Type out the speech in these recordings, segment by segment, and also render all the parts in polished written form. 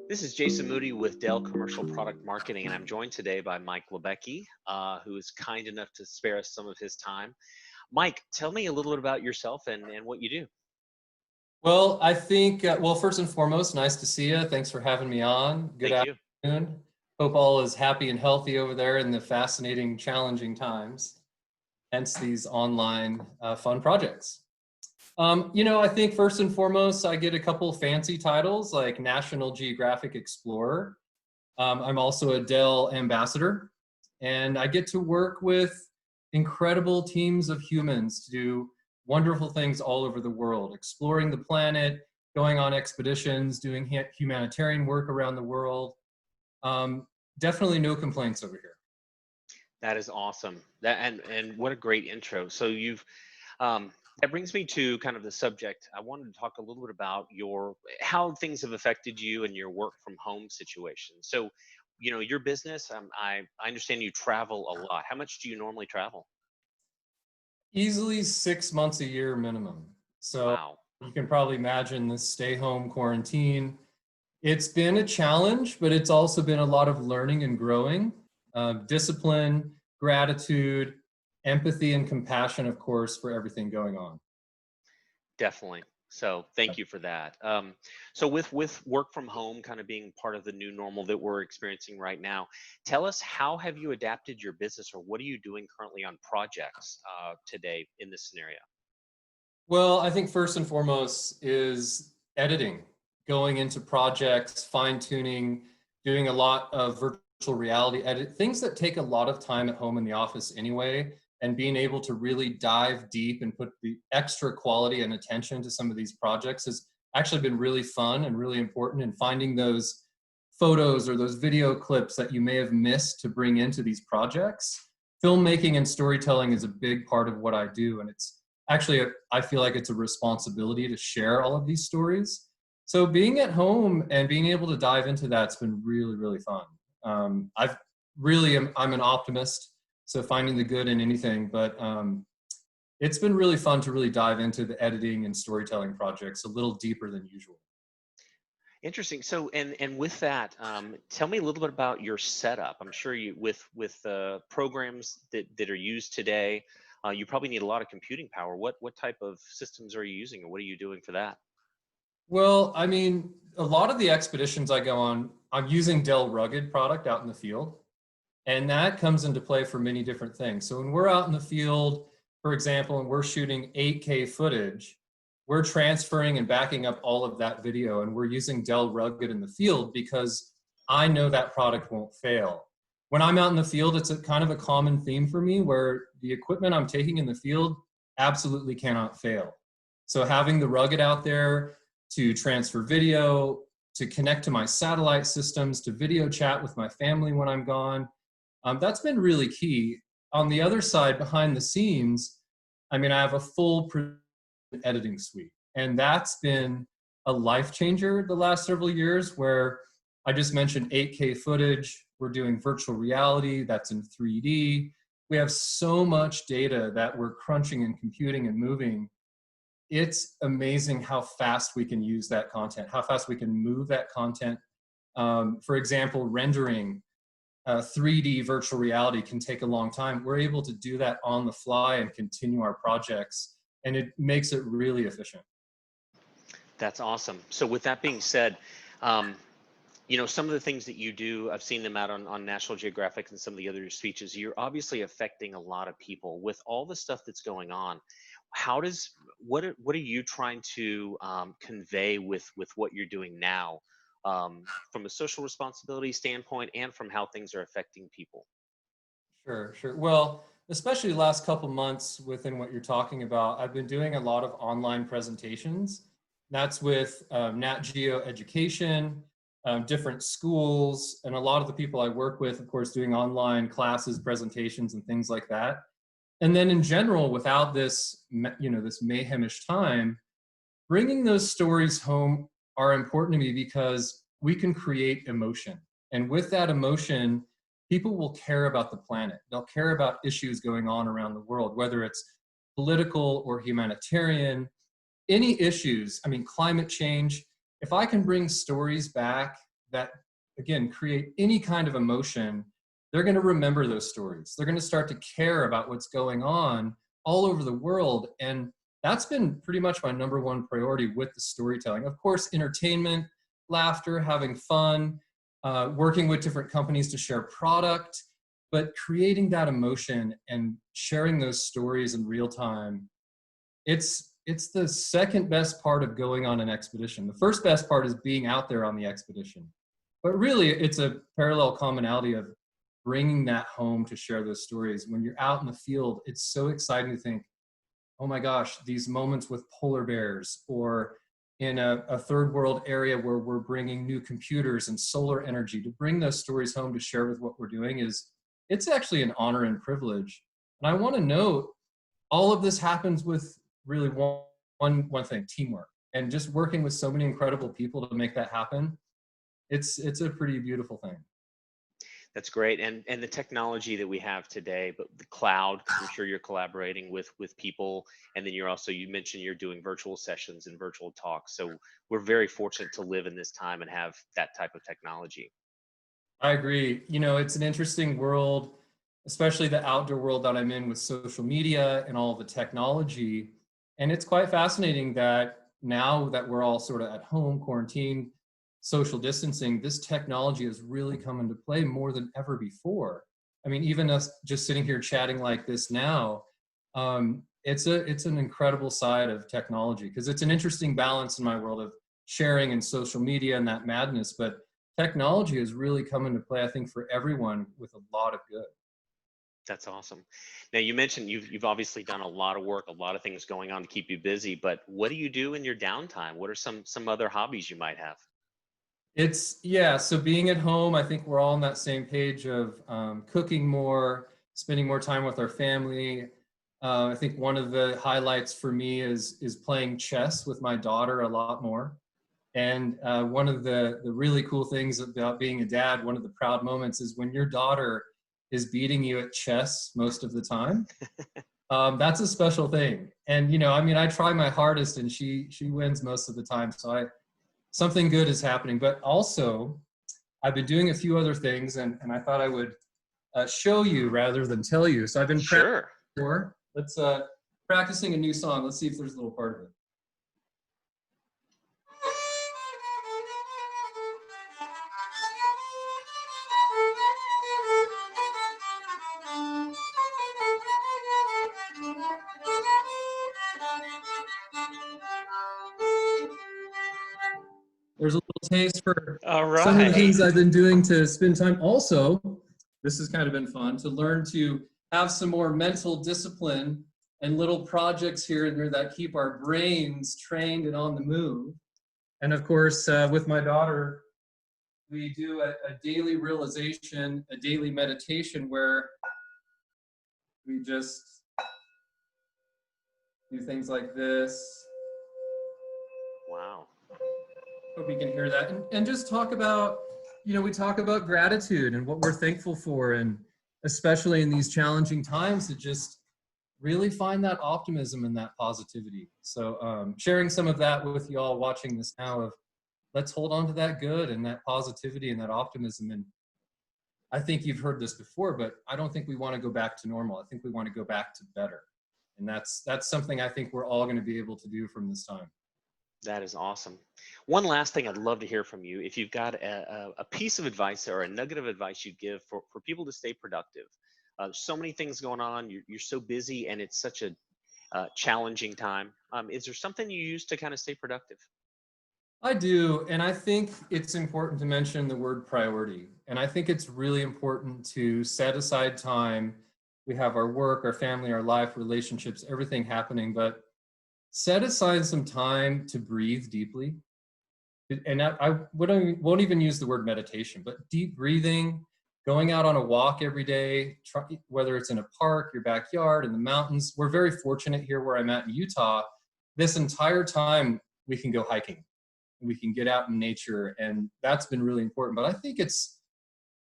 This is Jason Moody with Dell Commercial Product Marketing, and I'm joined today by Mike Libecki, who is kind enough to spare us some of his time. Mike, tell me a little bit about yourself and what you do. Well, I think, well, first and foremost, nice to see you. Thanks for having me on. Good Thank you. afternoon. Hope all is happy and healthy over there in the fascinating, challenging times, hence these online fun projects. I think first and foremost, I get a couple fancy titles like National Geographic Explorer. I'm also a Dell ambassador, and I get to work with incredible teams of humans to do wonderful things all over the world, exploring the planet, going on expeditions, doing humanitarian work around the world. Definitely no complaints over here. That is awesome. And what a great intro. So that brings me to kind of the subject. I wanted to talk a little bit about how things have affected you and your work from home situation. So, your business. I understand you travel a lot. How much do you normally travel? Easily 6 months a year minimum. So Wow. you can probably imagine this stay home quarantine. It's been a challenge, but it's also been a lot of learning and growing, discipline, gratitude, empathy, and compassion, of course, for everything going on. Definitely. So thank you for that. So with work from home kind of being part of the new normal that we're experiencing right now, tell us, how have you adapted your business, or what are you doing currently on projects today in this scenario? Well, I think first and foremost is editing, going into projects, fine tuning, doing a lot of virtual reality edit, things that take a lot of time at home in the office anyway, and being able to really dive deep and put the extra quality and attention to some of these projects has actually been really fun and really important, and finding those photos or those video clips that you may have missed to bring into these projects. Filmmaking and storytelling is a big part of what I do, and it's actually, I feel like it's a responsibility to share all of these stories. So being at home and being able to dive into that's been really, really fun. I'm an optimist, so finding the good in anything, but it's been really fun to really dive into the editing and storytelling projects a little deeper than usual. Interesting. So, and with that, tell me a little bit about your setup. I'm sure you with programs that are used today, you probably need a lot of computing power. What type of systems are you using, or what are you doing for that? Well, I mean, a lot of the expeditions I go on, I'm using Dell Rugged product out in the field. And that comes into play for many different things. So when we're out in the field, for example, and we're shooting 8K footage, we're transferring and backing up all of that video, and we're using Dell Rugged in the field because I know that product won't fail. When I'm out in the field, it's a kind of a common theme for me where the equipment I'm taking in the field absolutely cannot fail. So having the Rugged out there to transfer video, to connect to my satellite systems, to video chat with my family when I'm gone, that's been really key. On the other side, behind the scenes, I mean, I have a full editing suite, and that's been a life changer the last several years, where I just mentioned 8K footage. We're doing virtual reality that's in 3D. We have so much data that we're crunching and computing and moving. It's amazing how fast we can use that content, how fast we can move that content. For example, rendering 3D virtual reality can take a long time. We're able to do that on the fly and continue our projects, and it makes it really efficient. That's awesome. So with that being said, some of the things that you do, I've seen them out on National Geographic and some of the other speeches. You're obviously affecting a lot of people with all the stuff that's going on. What are you trying to convey with what you're doing now, from a social responsibility standpoint and from how things are affecting people? Sure, sure. Well, especially the last couple months within what you're talking about, I've been doing a lot of online presentations. That's with Nat Geo Education, different schools, and a lot of the people I work with, of course, doing online classes, presentations, and things like that. And then in general, without this, this mayhemish time, bringing those stories home are important to me because we can create emotion. And with that emotion, people will care about the planet. They'll care about issues going on around the world, whether it's political or humanitarian, any issues. I mean, climate change. If I can bring stories back that, again, create any kind of emotion, they're going to remember those stories. They're going to start to care about what's going on all over the world. And that's been pretty much my number one priority with the storytelling. Of course, entertainment, laughter, having fun, working with different companies to share product, but creating that emotion and sharing those stories in real time. It's the second best part of going on an expedition. The first best part is being out there on the expedition. But really, it's a parallel commonality of bringing that home to share those stories. When you're out in the field, it's so exciting to think, oh my gosh, these moments with polar bears, or in a third world area where we're bringing new computers and solar energy, to bring those stories home to share with what we're doing it's actually an honor and privilege. And I want to note, all of this happens with really one thing: teamwork, and just working with so many incredible people to make that happen. It's a pretty beautiful thing. That's great. And the technology that we have today, but the cloud, 'cause I'm sure you're collaborating with people, and then you mentioned you're doing virtual sessions and virtual talks. So we're very fortunate to live in this time and have that type of technology. I agree. You know, it's an interesting world, especially the outdoor world that I'm in with social media and all the technology. And it's quite fascinating that now that we're all sort of at home, quarantined, social distancing, this technology has really come into play more than ever before. I mean, even us just sitting here chatting like this now, it's an incredible side of technology, because it's an interesting balance in my world of sharing and social media and that madness. But technology has really come into play, I think, for everyone with a lot of good. That's awesome. Now you mentioned you've obviously done a lot of work, a lot of things going on to keep you busy, but what do you do in your downtime? What are some other hobbies you might have? Yeah, so being at home, I think we're all on that same page of cooking more, spending more time with our family. I think one of the highlights for me is playing chess with my daughter a lot more. And one of the really cool things about being a dad, one of the proud moments, is when your daughter is beating you at chess most of the time. That's a special thing. And, you know, I mean, I try my hardest and she wins most of the time. So something good is happening. But also, I've been doing a few other things, and I thought I would show you rather than tell you. So I've been Sure. Let's practicing a new song. Let's see if there's a little part of it. There's a little taste for All some of the right. things I've been doing to spend time. Also, this has kind of been fun to learn to have some more mental discipline and little projects here and there that keep our brains trained and on the move. And of course, with my daughter, we do a daily realization, a daily meditation where we just do things like this. Wow. Hope you can hear that. And just talk about, you know, we talk about gratitude and what we're thankful for, and especially in these challenging times, to just really find that optimism and that positivity. So sharing some of that with you all watching this now, of let's hold on to that good and that positivity and that optimism. And I think you've heard this before, but I don't think we want to go back to normal. I think we want to go back to better. And that's something I think we're all going to be able to do from this time. That is awesome. One last thing I'd love to hear from you. If you've got a piece of advice or a nugget of advice you'd give for people to stay productive. So many things going on. You're so busy, and it's such a challenging time. Is there something you use to kind of stay productive? I do, and I think it's important to mention the word priority. And I think it's really important to set aside time. We have our work, our family, our life, relationships, everything happening, but set aside some time to breathe deeply. And won't even use the word meditation, but deep breathing, going out on a walk every day, whether it's in a park, your backyard, in the mountains. We're very fortunate here where I'm at in Utah. This entire time we can go hiking. We can get out in nature, and that's been really important. But I think it's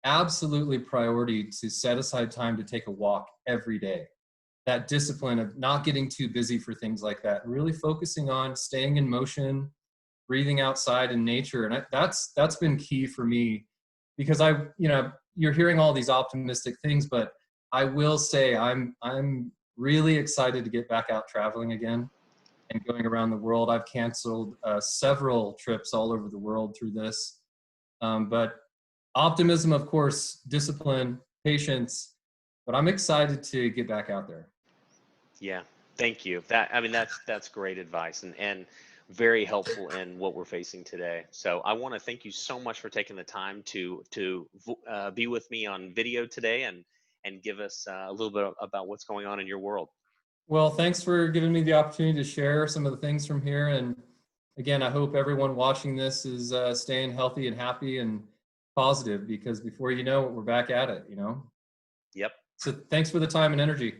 absolutely priority to set aside time to take a walk every day. That discipline of not getting too busy for things like that, really focusing on staying in motion, breathing outside in nature. And that's been key for me, because you're hearing all these optimistic things, but I will say I'm really excited to get back out traveling again and going around the world. I've canceled several trips all over the world through this. But optimism, of course, discipline, patience, but I'm excited to get back out there. Yeah, thank you. That's great advice, and very helpful in what we're facing today. So I want to thank you so much for taking the time to be with me on video today and give us a little bit about what's going on in your world. Well, thanks for giving me the opportunity to share some of the things from here. And again, I hope everyone watching this is staying healthy and happy and positive, because before you know it, we're back at it, Yep. So thanks for the time and energy.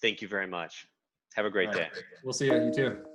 Thank you very much. Have a great day. We'll see you. You too.